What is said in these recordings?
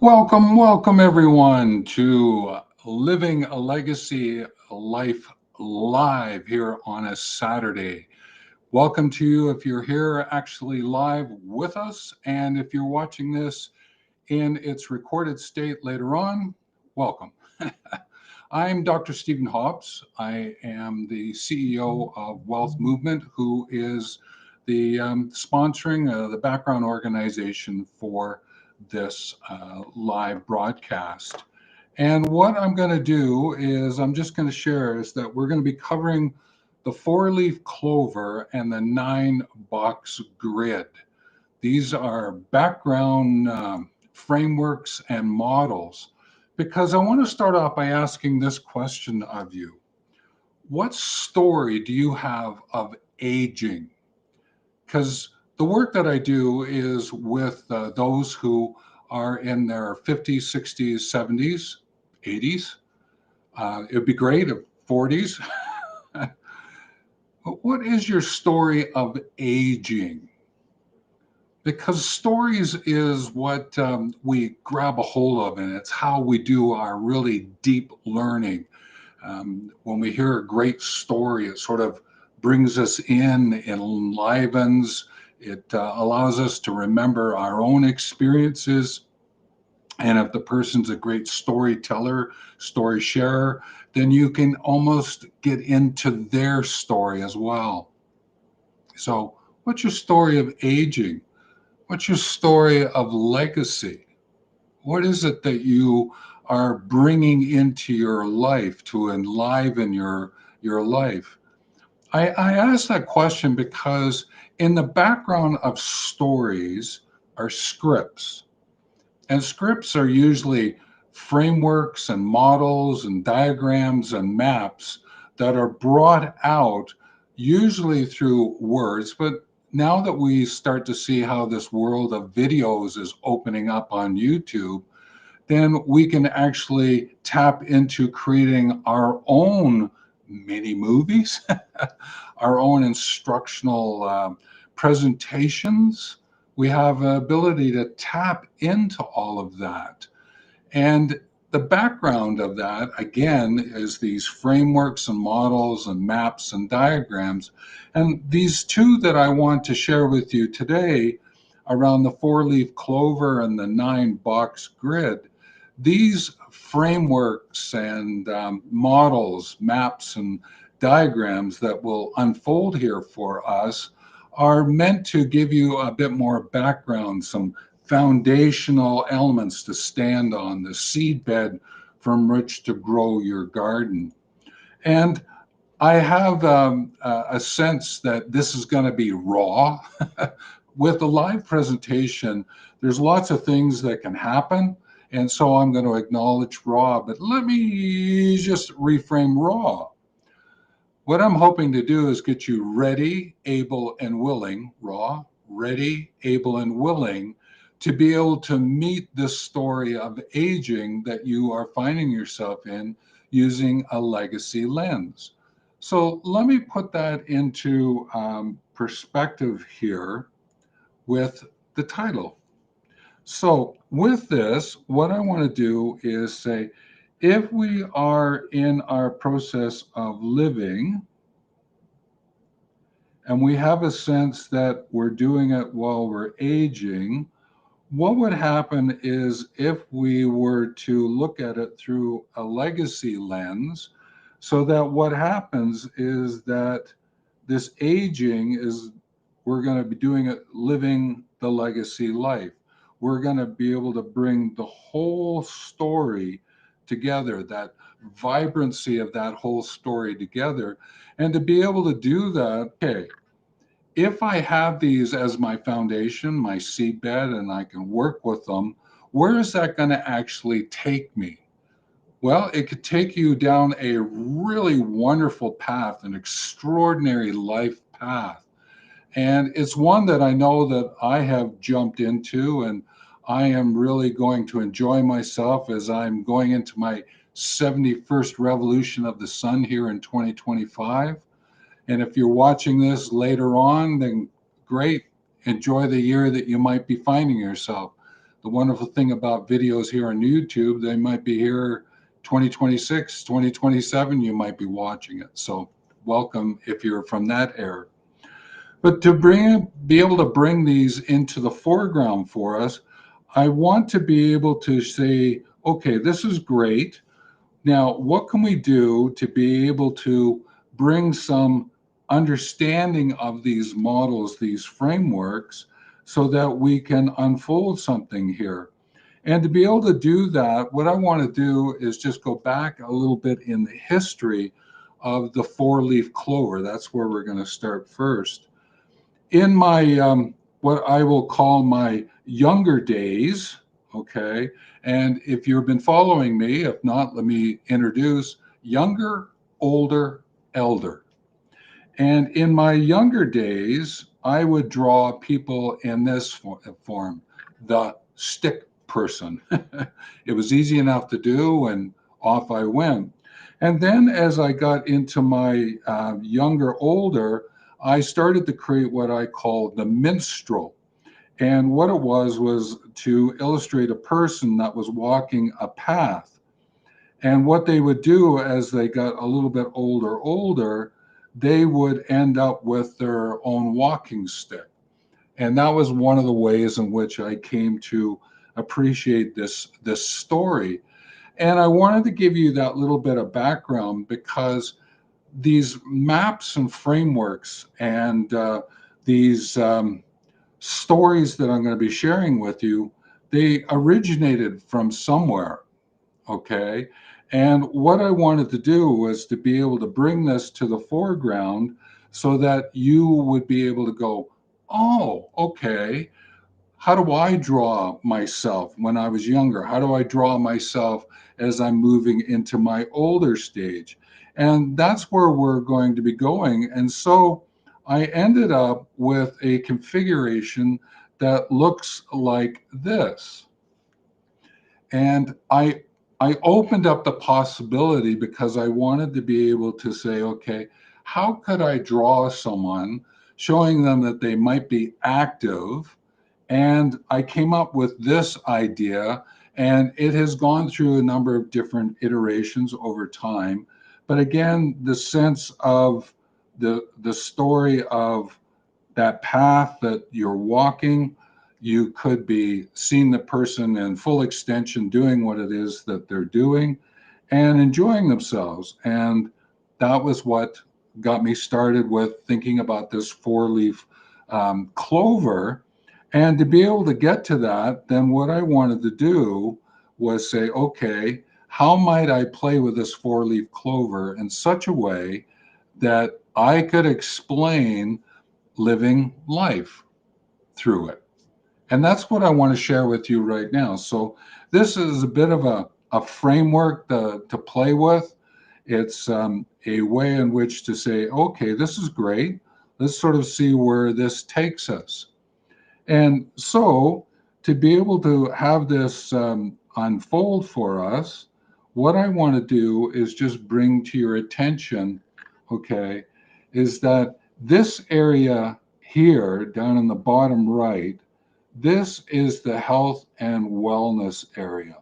Welcome everyone to Living a Legacy Life Live here on a Saturday. Welcome to you if you're here actually live with us, and if you're watching this in its recorded state later on, welcome. I'm Dr. Stephen Hobbs. I am the CEO of Wealth Movement, who is the sponsoring the background organization for this live broadcast. And what I'm going to do is I'm just going to share is that we're going to be covering the four-leaf clover and the nine-box grid. These are background frameworks and models because I want to start off by asking this question of you. What story do you have of aging? Because the work that I do is with those who are in their 50s, 60s, 70s, 80s. It'd be great if 40s. But what is your story of aging? Because stories is what we grab a hold of, and it's how we do our really deep learning. When we hear a great story, it sort of brings us in, enlivens. It allows us to remember our own experiences. And if the person's a great storyteller, story sharer, then you can almost get into their story as well. So, what's your story of aging? What's your story of legacy? What is it that you are bringing into your life to enliven your life? I ask that question because in the background of stories are scripts. And scripts are usually frameworks and models and diagrams and maps that are brought out usually through words. But now that we start to see how this world of videos is opening up on YouTube, then we can actually tap into creating our own mini movies, our own instructional presentations. We have an ability to tap into all of that. And the background of that, again, is these frameworks and models and maps and diagrams. And these two that I want to share with you today around the four-leaf clover and the nine-box grid, these frameworks and models, maps, and diagrams that will unfold here for us are meant to give you a bit more background, some foundational elements to stand on, the seedbed from which to grow your garden. And I have a sense that this is going to be raw. With a live presentation, there's lots of things that can happen. And so I'm going to acknowledge raw, but let me just reframe raw. What I'm hoping to do is get you ready, able, and willing, raw, ready, able, and willing to be able to meet this story of aging that you are finding yourself in using a legacy lens. So let me put that into perspective here with the title. So with this, what I want to do is say, if we are in our process of living, and we have a sense that we're doing it while we're aging, what would happen is if we were to look at it through a legacy lens, so that what happens is that this aging is, we're going to be doing it, living the legacy life. We're going to be able to bring the whole story together, that vibrancy of that whole story together. And to be able to do that, okay, if I have these as my foundation, my seedbed, and I can work with them, where is that going to actually take me? Well, it could take you down a really wonderful path, an extraordinary life path. And it's one that I know that I have jumped into, and I am really going to enjoy myself as I'm going into my 71st revolution of the sun here in 2025. And if you're watching this later on, then great. Enjoy the year that you might be finding yourself. The the wonderful thing about videos here on YouTube, they might be here 2026, 2027, you might be watching it. So welcome if you're from that era. But to be able to bring these into the foreground for us, I want to be able to say, okay, this is great. Now, what can we do to be able to bring some understanding of these models, these frameworks, so that we can unfold something here? And to be able to do that, what I want to do is just go back a little bit in the history of the four-leaf clover. That's where we're going to start first. In my what I will call my younger days, okay, and if you've been following me, if not, let me introduce younger, older, elder. And in my younger days, I would draw people in this form, the stick person. It was easy enough to do, and off I went. And then as I got into my younger, older, I started to create what I call the minstrel. And what it was to illustrate a person that was walking a path. And what they would do as they got a little bit older, they would end up with their own walking stick. And that was one of the ways in which I came to appreciate this story. And I wanted to give you that little bit of background because these maps and frameworks and these stories that I'm going to be sharing with you, they originated from somewhere, okay? And what I wanted to do was to be able to bring this to the foreground so that you would be able to go, oh, okay, how do I draw myself when I was younger? How do I draw myself as I'm moving into my older stage? And that's where we're going to be going. And so I ended up with a configuration that looks like this. And I opened up the possibility because I wanted to be able to say, okay, how could I draw someone showing them that they might be active? And I came up with this idea, and it has gone through a number of different iterations over time. But again, the sense of the story of that path that you're walking, you could be seeing the person in full extension doing what it is that they're doing and enjoying themselves. And that was what got me started with thinking about this four-leaf clover. And to be able to get to that, then what I wanted to do was say, okay, how might I play with this four-leaf clover in such a way that I could explain living life through it? And that's what I want to share with you right now. So this is a bit of a framework to play with. It's a way in which to say, okay, this is great. Let's sort of see where this takes us. And so to be able to have this unfold for us, what I want to do is just bring to your attention, okay, is that this area here down in the bottom right, this is the health and wellness area.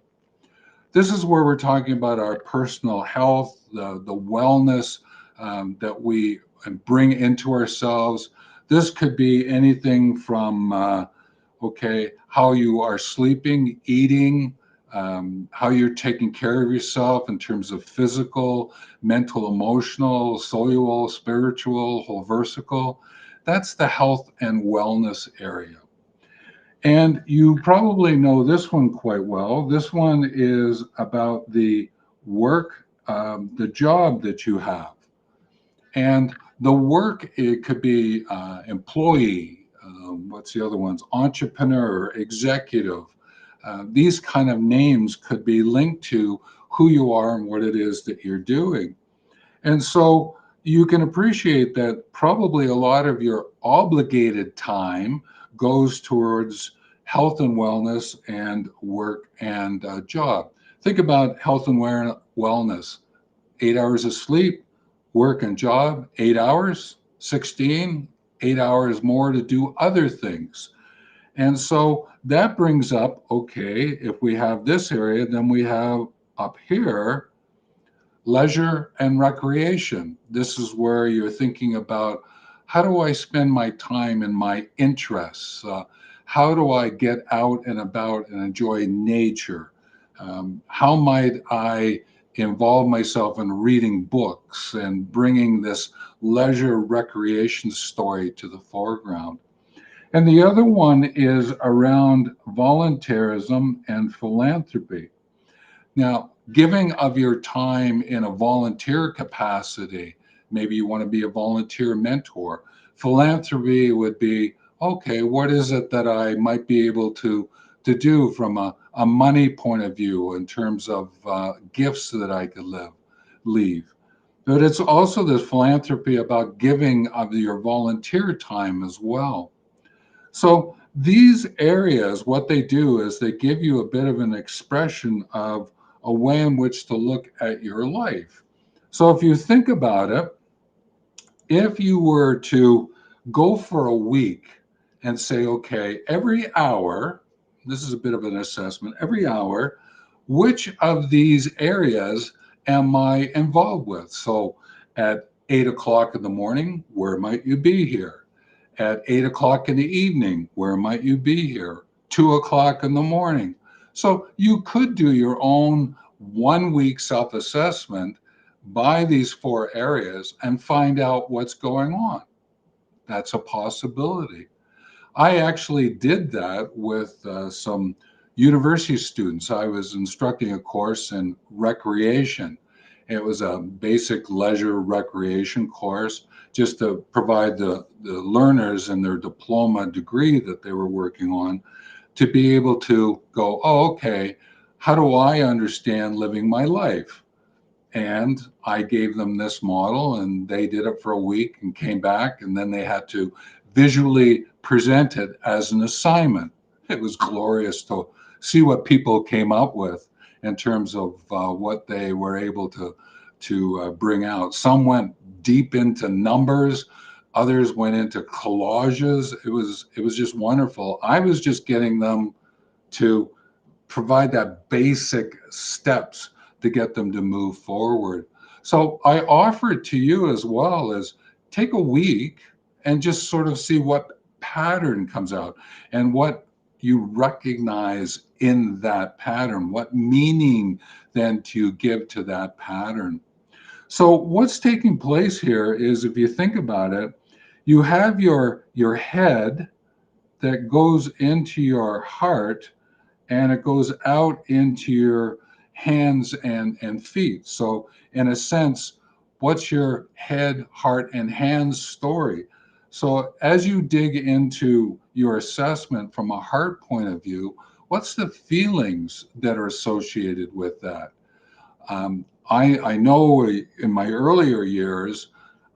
This is where we're talking about our personal health, the wellness that we bring into ourselves. This could be anything from, okay, how you are sleeping, eating, how you're taking care of yourself in terms of physical, mental, emotional, cellular, spiritual, whole versical. That's the health and wellness area. And you probably know this one quite well. This one is about the work, the job that you have. And the work, it could be employee, what's the other ones? Entrepreneur, executive. These kind of names could be linked to who you are and what it is that you're doing. And so you can appreciate that probably a lot of your obligated time goes towards health and wellness and work and job. Think about health and wellness. 8 hours of sleep, work and job, 8 hours, 16, 8 hours more to do other things. And so that brings up, okay, if we have this area, then we have up here leisure and recreation. This is where you're thinking about, how do I spend my time and my interests? How do I get out and about and enjoy nature? How might I involve myself in reading books and bringing this leisure recreation story to the foreground? And the other one is around volunteerism and philanthropy. Now, giving of your time in a volunteer capacity, maybe you want to be a volunteer mentor. Philanthropy would be, okay, what is it that I might be able to do from a money point of view in terms of gifts that I could leave. But it's also this philanthropy about giving of your volunteer time as well. So these areas, what they do is they give you a bit of an expression of a way in which to look at your life. So if you think about it, if you were to go for a week and say, okay, every hour, this is a bit of an assessment, every hour, which of these areas am I involved with? So at 8 o'clock in the morning, where might you be here? At 8 o'clock in the evening, where might you be here? 2 o'clock in the morning. So you could do your own 1 week self assessment by these four areas and find out what's going on. That's a possibility. I actually did that with some university students. I was instructing a course in recreation. It was a basic leisure recreation course just to provide the learners in their diploma degree that they were working on to be able to go, oh, okay, how do I understand living my life? And I gave them this model, and they did it for a week and came back, and then they had to visually present it as an assignment. It was glorious to see what people came up with in terms of what they were able to bring out. Some went deep into numbers, others went into collages. It was just wonderful. I was just getting them to provide that basic steps to get them to move forward. So I offer it to you as well as take a week and just sort of see what pattern comes out and what you recognize in that pattern. What meaning then do you give to that pattern? So what's taking place here is, if you think about it, you have your head that goes into your heart, and it goes out into your hands and feet. So, in a sense, what's your head, heart, and hands story? So, as you dig into your assessment from a heart point of view, what's the feelings that are associated with that? I know in my earlier years,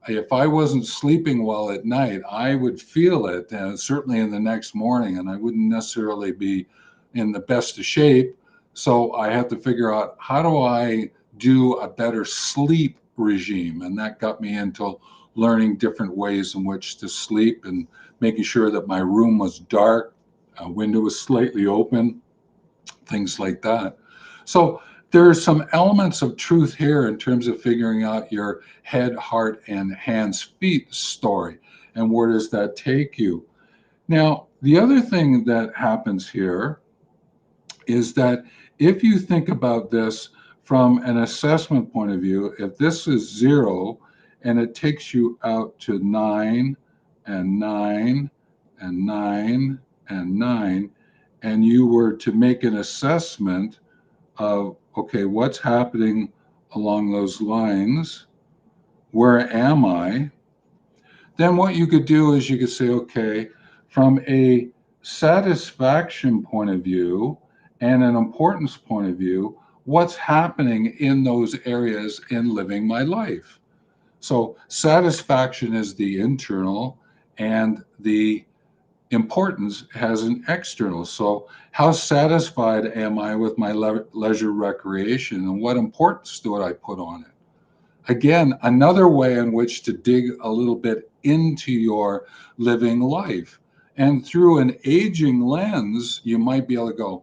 if I wasn't sleeping well at night, I would feel it, certainly in the next morning, and I wouldn't necessarily be in the best of shape. So I had to figure out, how do I do a better sleep regime? And that got me into learning different ways in which to sleep and making sure that my room was dark, a window was slightly open, things like that. So there are some elements of truth here in terms of figuring out your head, heart, and hands, feet story. And where does that take you? Now, the other thing that happens here is that if you think about this from an assessment point of view, if this is 0 and it takes you out to 9 and 9 and 9 and 9, and you were to make an assessment of, okay, what's happening along those lines? Where am I? Then what you could do is you could say, okay, from a satisfaction point of view and an importance point of view, what's happening in those areas in living my life? So satisfaction is the internal, and the importance has an external. So how satisfied am I with my leisure recreation, and what importance do I put on it? Again, another way in which to dig a little bit into your living life. And through an aging lens, you might be able to go,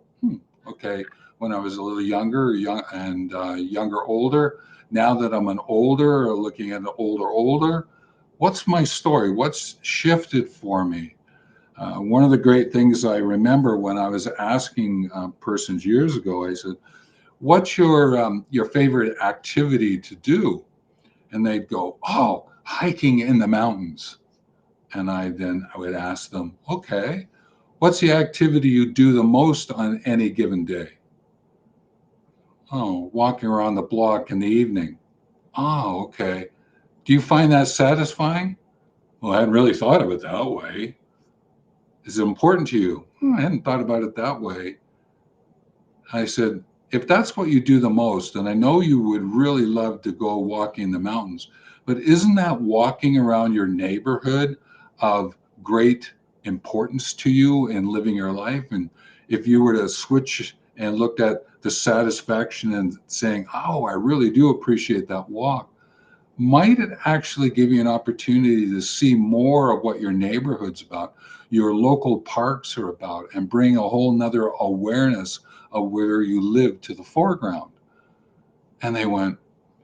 okay, when I was a little younger, younger, older, now that I'm an older, or looking at an older, what's my story? What's shifted for me? One of the great things I remember when I was asking persons years ago, I said, "What's your favorite activity to do?" And they'd go, "Oh, hiking in the mountains." And I would ask them, "Okay, what's the activity you do the most on any given day?" "Oh, walking around the block in the evening." "Oh, okay. Do you find that satisfying?" "Well, I hadn't really thought of it that way." "Is it important to you?" I hadn't thought about it that way." I said, "If that's what you do the most, and I know you would really love to go walking in the mountains, but isn't that walking around your neighborhood of great importance to you in living your life?" And if you were to switch and looked at the satisfaction and saying, "Oh, I really do appreciate that walk," might it actually give you an opportunity to see more of what your neighborhood's about, your local parks are about, and bring a whole nother awareness of where you live to the foreground? And they went,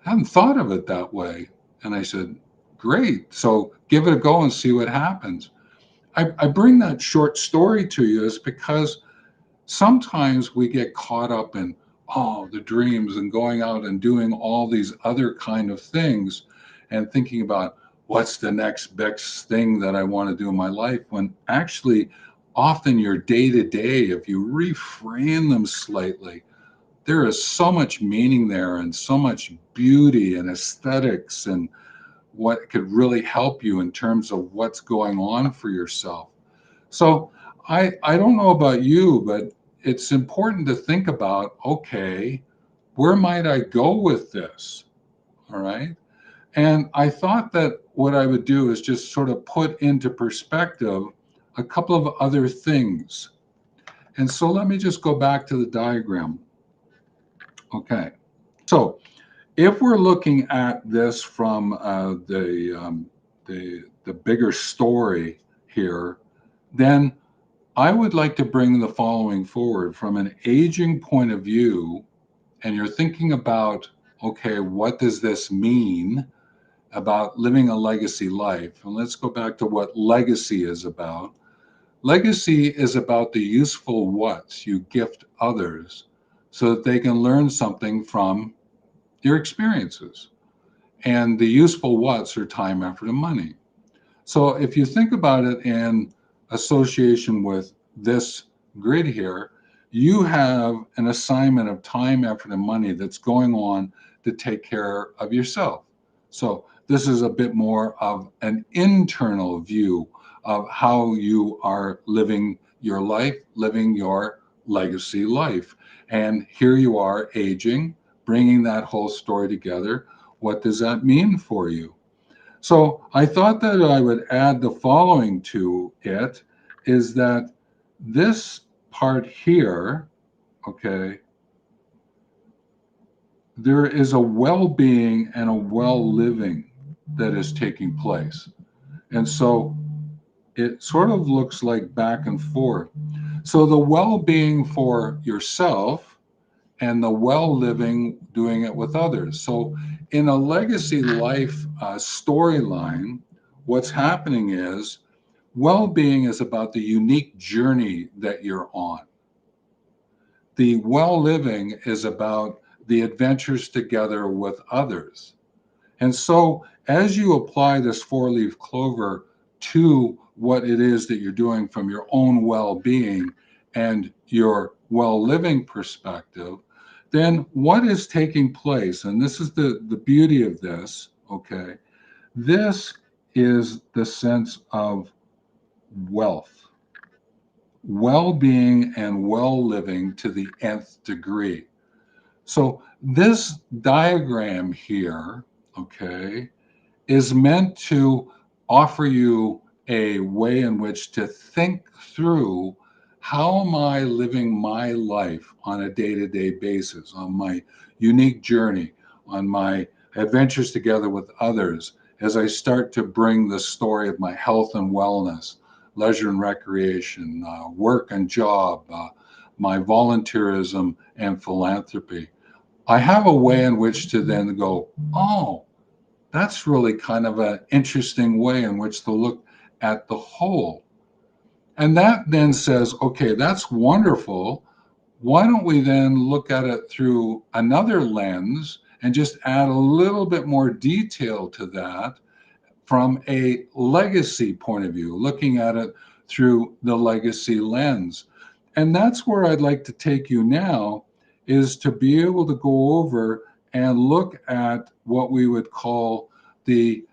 "I hadn't thought of it that way." And I said, "Great. So give it a go and see what happens." I bring that short story to you is because sometimes we get caught up in the dreams and going out and doing all these other kind of things and thinking about what's the next best thing that I want to do in my life, when actually often your day to day, if you reframe them slightly, there is so much meaning there and so much beauty and aesthetics and what could really help you in terms of what's going on for yourself. So I don't know about you, but it's important to think about, okay, where might I go with this? All right. And I thought that what I would do is just sort of put into perspective a couple of other things. And so let me just go back to the diagram. Okay. So if we're looking at this from the bigger story here, then I would like to bring the following forward from an aging point of view. And you're thinking about, okay, what does this mean about living a legacy life? And let's go back to what legacy is about. Legacy is about the useful whats you gift others so that they can learn something from your experiences. And the useful whats are time, effort, and money. So if you think about it in association with this grid here, you have an assignment of time, effort, and money that's going on to take care of yourself. So this is a bit more of an internal view of how you are living your life, living your legacy life. And here you are aging, bringing that whole story together. What does that mean for you? So I thought that I would add the following to it, is that this part here, okay, there is a well-being and a well-living that is taking place. And so it sort of looks like back and forth. So the well-being for yourself and the well-living doing it with others. So in a legacy life storyline, what's happening is well-being is about the unique journey that you're on. The well-living is about the adventures together with others. And so as you apply this four-leaf clover to what it is that you're doing from your own well-being and your well-living perspective, then what is taking place, and this is the beauty of this, okay, this is the sense of wealth, well-being and well-living to the nth degree. So this diagram here, okay, is meant to offer you a way in which to think through, how am I living my life on a day-to-day basis, on my unique journey, on my adventures together with others, as I start to bring the story of my health and wellness, leisure and recreation, work and job, my volunteerism and philanthropy. I have a way in which to then go, oh, that's really kind of an interesting way in which to look at the whole. And that then says, okay, that's wonderful. Why don't we then look at it through another lens and just add a little bit more detail to that from a legacy point of view, looking at it through the legacy lens. And that's where I'd like to take you now, is to be able to go over and look at what we would call the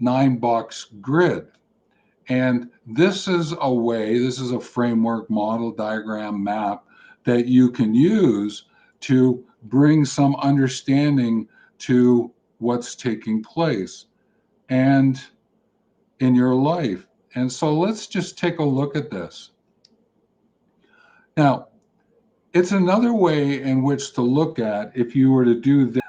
9-box grid. And this is a way, this is a framework, model, diagram, map that you can use to bring some understanding to what's taking place and in your life. And so let's just take a look at this. Now, it's another way in which to look at if you were to do this.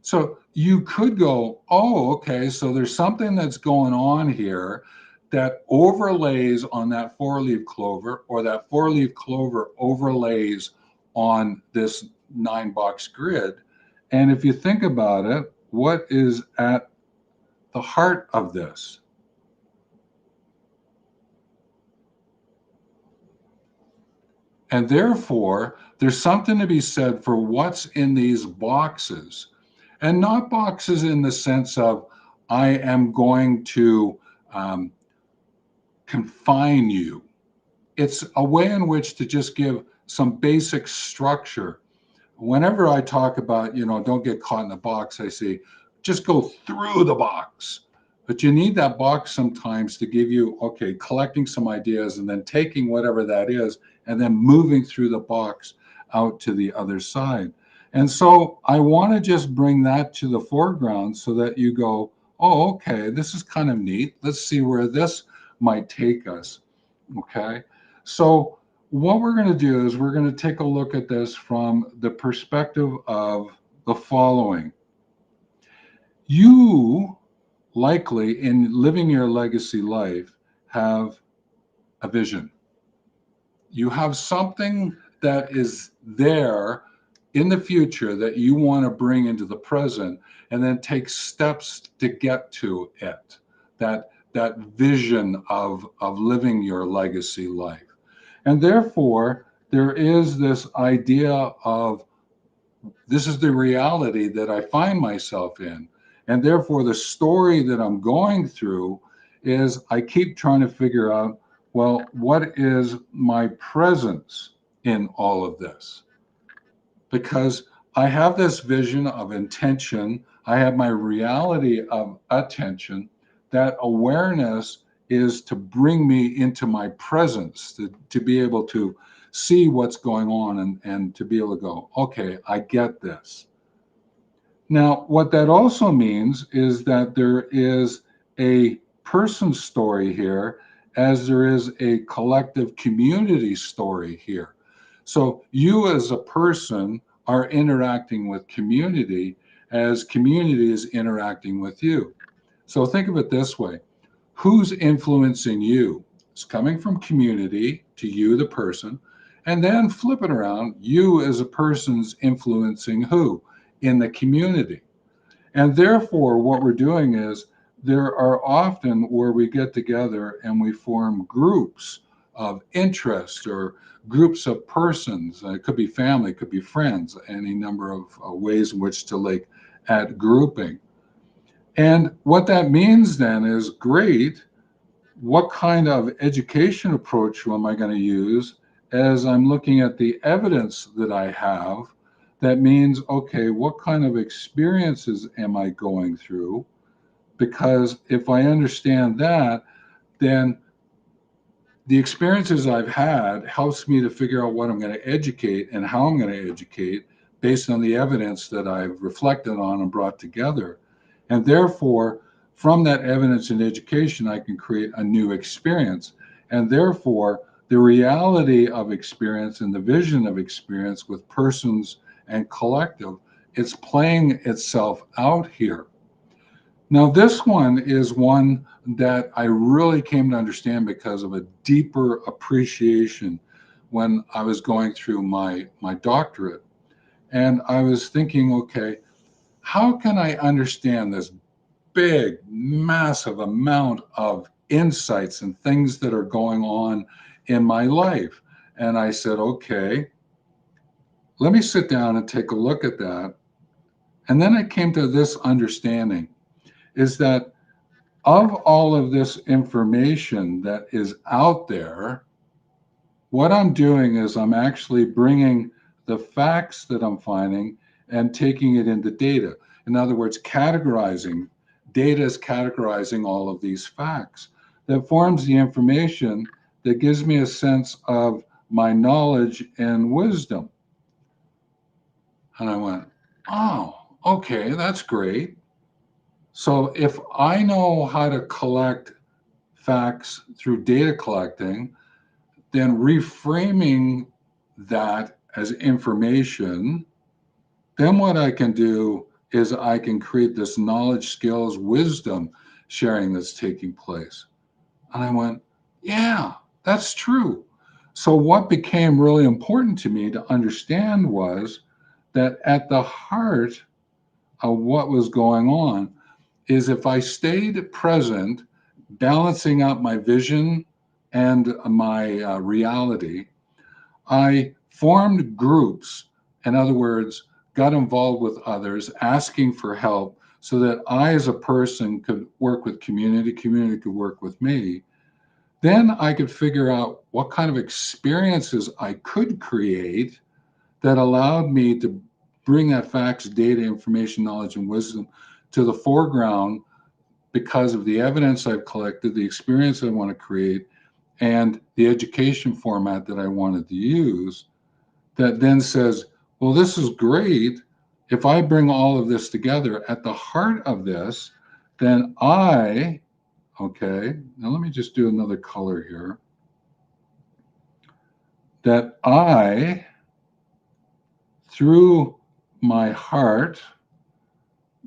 So you could go, oh, okay, so there's something that's going on here that overlays on that four-leaf clover, or that four-leaf clover overlays on this 9-box grid. And if you think about it, what is at the heart of this? And therefore, there's something to be said for what's in these boxes, and not boxes in the sense of I am going to confine you. It's a way in which to just give some basic structure. Whenever I talk about, don't get caught in a box, I say, just go through the box. But you need that box sometimes to give you, okay, collecting some ideas and then taking whatever that is and then moving through the box out to the other side. And so I want to just bring that to the foreground so that you go, oh, okay, this is kind of neat. Let's see where this might take us. Okay. So what we're going to do is we're going to take a look at this from the perspective of the following. You likely, in living your legacy life, have a vision. You have something that is there in the future that you want to bring into the present and then take steps to get to it. That vision of living your legacy life. And therefore, there is this idea of this is the reality that I find myself in. And therefore, the story that I'm going through is I keep trying to figure out, well, what is my presence in all of this? Because I have this vision of intention, I have my reality of attention. That awareness is to bring me into my presence, to be able to see what's going on and to be able to go, okay, I get this. Now, what that also means is that there is a person story here as there is a collective community story here. So you as a person are interacting with community as community is interacting with you. So think of it this way. Who's influencing you? It's coming from community to you, the person, and then flip it around. You as a person's influencing who? In the community. And therefore, what we're doing is there are often where we get together and we form groups of interest or groups of persons. It could be family, it could be friends, any number of ways in which to look at grouping. And what that means then is great. What kind of education approach am I going to use as I'm looking at the evidence that I have? That means, okay, what kind of experiences am I going through? Because if I understand that, then the experiences I've had helps me to figure out what I'm going to educate and how I'm going to educate based on the evidence that I've reflected on and brought together. And therefore, from that evidence and education, I can create a new experience. And therefore, the reality of experience and the vision of experience with persons and collective, it's playing itself out here. Now, this one is one that I really came to understand because of a deeper appreciation when I was going through my doctorate. And I was thinking, okay, how can I understand this big, massive amount of insights and things that are going on in my life? And I said, okay, let me sit down and take a look at that. And then I came to this understanding is that of all of this information that is out there, what I'm doing is I'm actually bringing the facts that I'm finding and taking it into data. In other words, categorizing. Data is categorizing all of these facts that forms the information that gives me a sense of my knowledge and wisdom. And I went, oh, okay, that's great. So if I know how to collect facts through data collecting, then reframing that as information, then what I can do is I can create this knowledge, skills, wisdom sharing that's taking place. And I went, yeah, that's true. So, what became really important to me to understand was that at the heart of what was going on is if I stayed present, balancing out my vision and my reality, I formed groups. In other words, got involved with others, asking for help so that I, as a person, could work with community, community could work with me. Then I could figure out what kind of experiences I could create that allowed me to bring that facts, data, information, knowledge, and wisdom to the foreground because of the evidence I've collected, the experience I want to create, and the education format that I wanted to use, that then says, well, this is great. If I bring all of this together at the heart of this, then okay, now let me just do another color here, that through my heart,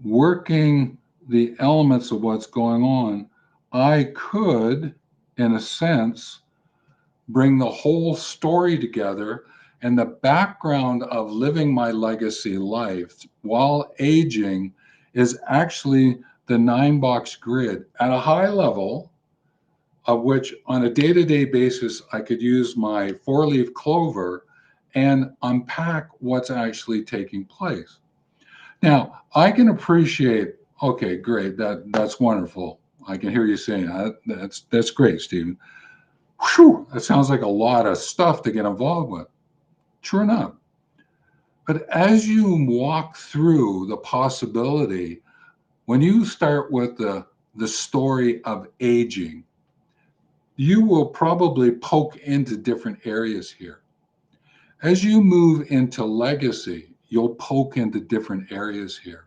working the elements of what's going on, I could, in a sense, bring the whole story together. And the background of living my legacy life while aging is actually the 9 box grid at a high level, of which on a day to day basis, I could use my 4-leaf clover and unpack what's actually taking place. Now, I can appreciate, okay, great, that's wonderful. I can hear you saying that. That's great, Stephen. Whew, that sounds like a lot of stuff to get involved with. True enough. But as you walk through the possibility, when you start with the story of aging, you will probably poke into different areas here. As you move into legacy, you'll poke into different areas here.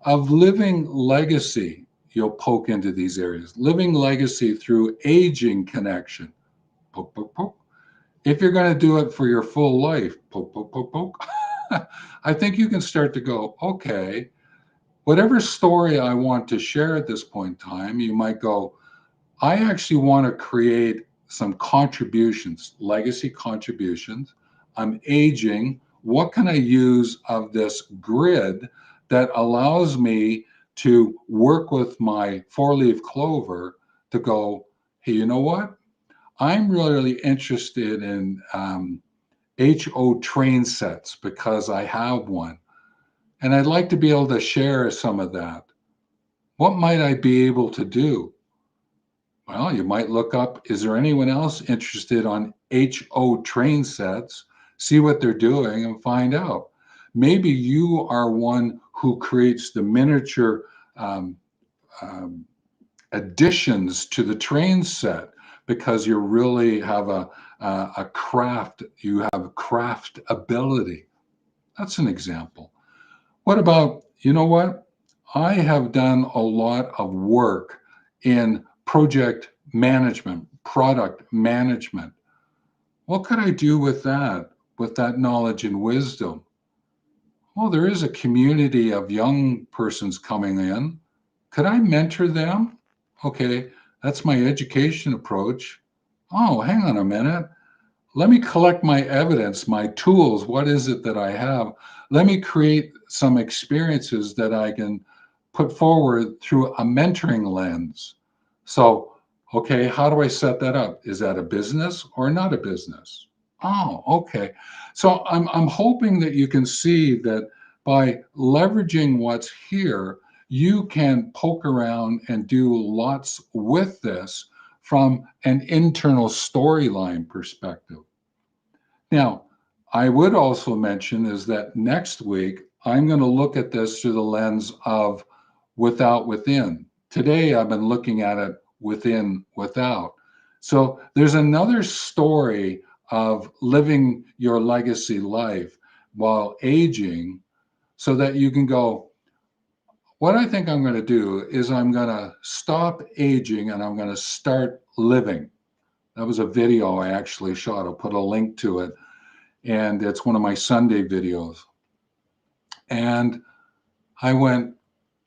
Of living legacy, you'll poke into these areas. Living legacy through aging connection. Poke, poke, poke. If you're going to do it for your full life, poke, poke, poke, poke. I think you can start to go, okay, whatever story I want to share at this point in time, you might go, I actually want to create some contributions, legacy contributions. I'm aging. What can I use of this grid that allows me to work with my 4-leaf clover to go, hey, you know what? I'm really interested in HO train sets because I have one. And I'd like to be able to share some of that. What might I be able to do? Well, you might look up, is there anyone else interested on HO train sets? See what they're doing and find out. Maybe you are one who creates the miniature um, um, additions to the train set because you really have a craft, you have a craft ability. That's an example. What about, you know what? I have done a lot of work in project management, product management. What could I do with that knowledge and wisdom? Well, there is a community of young persons coming in. Could I mentor them? Okay, that's my education approach. Oh, hang on a minute. Let me collect my evidence, my tools. What is it that I have? Let me create some experiences that I can put forward through a mentoring lens. So, okay, how do I set that up? Is that a business or not a business? Oh, okay. So I'm hoping that you can see that by leveraging what's here, you can poke around and do lots with this from an internal storyline perspective. Now, I would also mention is that next week, I'm going to look at this through the lens of without, within. Today, I've been looking at it within, without. So there's another story of living your legacy life while aging so that you can go, what I think I'm going to do is I'm going to stop aging and I'm going to start living. That was a video I actually shot. I'll put a link to it, and it's one of my Sunday videos. And I went,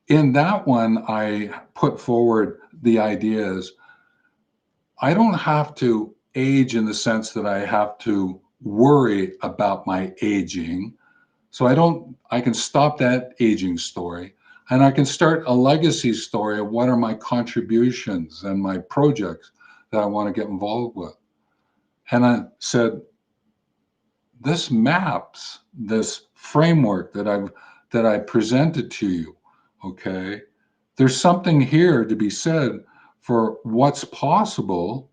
in that one, I put forward the ideas. I don't have to age in the sense that I have to worry about my aging. So I can stop that aging story and I can start a legacy story of what are my contributions and my projects that I want to get involved with. And I said, this maps this framework that I presented to you. Okay, there's something here to be said for what's possible.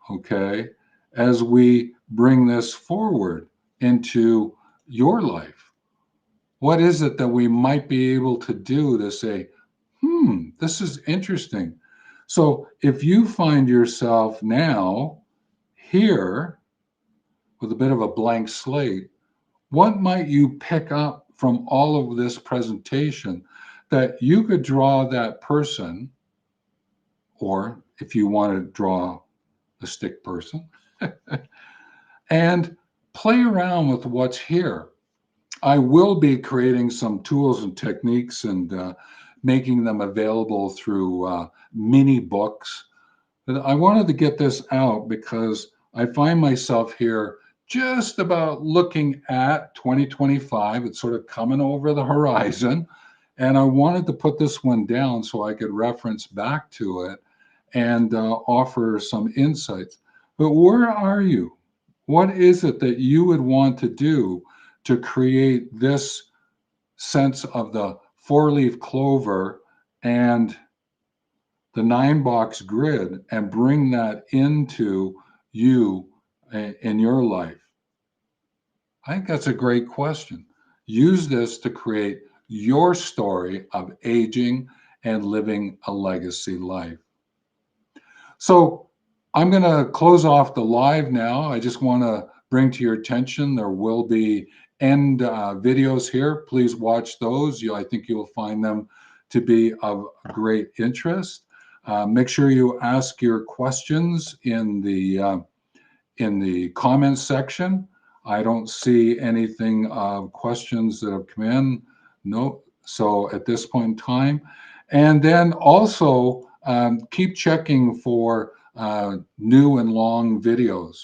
Okay, as we bring this forward into your life, what is it that we might be able to do to say, this is interesting. So if you find yourself now here with a bit of a blank slate, what might you pick up from all of this presentation that you could draw that person, or if you want to draw the stick person, and play around with what's here? I will be creating some tools and techniques and making them available through mini books. But I wanted to get this out because I find myself here just about looking at 2025. It's sort of coming over the horizon. And I wanted to put this one down so I could reference back to it and offer some insights. But where are you? What is it that you would want to do to create this sense of the four-leaf clover and the 9-box grid and bring that into you in your life? I think that's a great question. Use this to create your story of aging and living a legacy life. So I'm going to close off the live now. I just want to bring to your attention there will be end videos here. Please watch those. I think you'll find them to be of great interest. Make sure you ask your questions in the comments section. I don't see anything of questions that have come in. No. So at this point in time, and then also keep checking for new and long videos.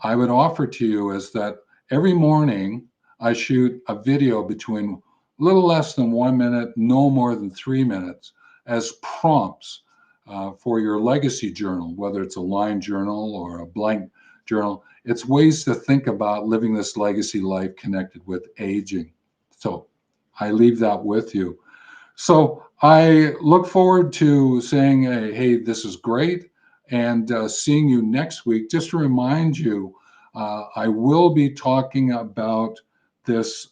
I would offer to you is that every morning I shoot a video between a little less than 1 minute, no more than 3 minutes, as prompts for your legacy journal, whether it's a line journal or a blank journal. It's ways to think about living this legacy life connected with aging. So I leave that with you. So I look forward to saying, hey, this is great, and seeing you next week. Just to remind you, I will be talking about this,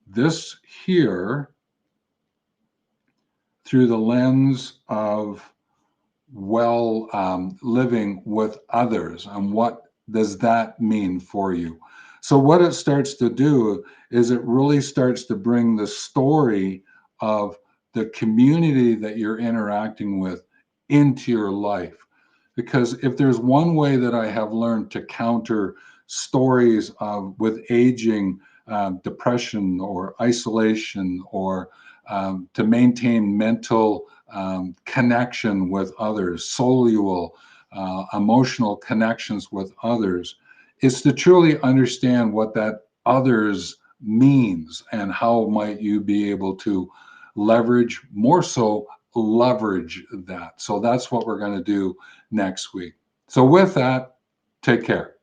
this here through the lens of living with others, and what does that mean for you? So what it starts to do is it really starts to bring the story of the community that you're interacting with into your life. Because if there's one way that I have learned to counter stories with aging, depression or isolation or to maintain mental connection with others, soluble, emotional connections with others, is to truly understand what that others means and how might you be able to leverage, more so leverage that. So that's what we're going to do next week. So with that, take care.